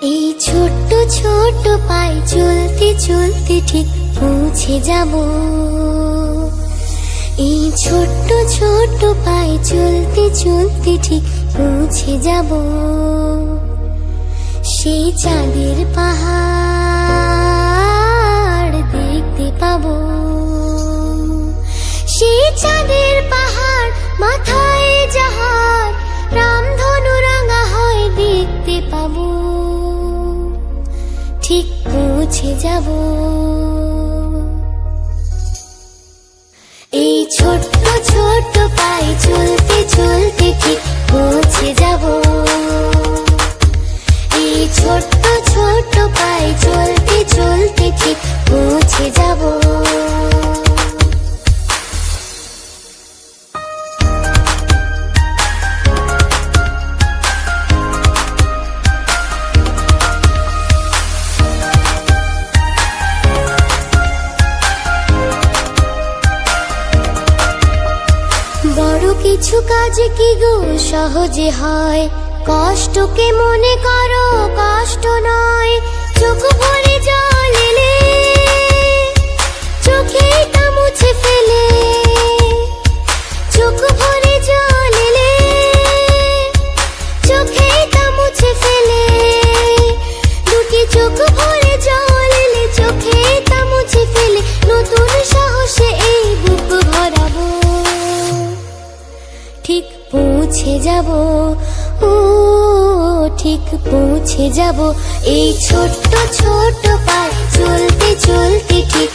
এই ছোট্ট ছোট্ট পায়ে চলতে চলতে ঠিক পৌঁছে যাব। এই ছোট্ট ছোট্ট পায়ে চলতে চলতে ঠিক পৌঁছে যাব। সেই চাঁদের পাহাড় দেখতে পাবো। সেই চাঁদের পাহাড় মাথায় যাহার রামধনু রাঙা হয় দেখতে পাবো। ঠিক পৌঁছে যাব। এই ছোট্ট ছোট্ট পায়ে চলতে চলতে ঠিক পৌঁছে যাব। এই ছোট্ট ছোট্ট পায়ে চলতে চলতে ঠিক পৌঁছে যাব। বড় কিছু কাজ কি গো সহজে হয়, কষ্টকে মনে করো কষ্ট নয়। চোখ ভরে জল এলে চোখে তা মুছে ফেলে। চোখ ভরে জল এলে চোখে তা মুছে ফেলে। দুটি চোখ ভরে জল এলে চোখে তা মুছে ফেলে। নতুন সাহসে এই বুক ভরাবো। ঠিক পৌঁছে যাব, ও ঠিক পৌঁছে যাব। এই ছোট্ট ছোট্ট পায়ে চলতে চলতে ঠিক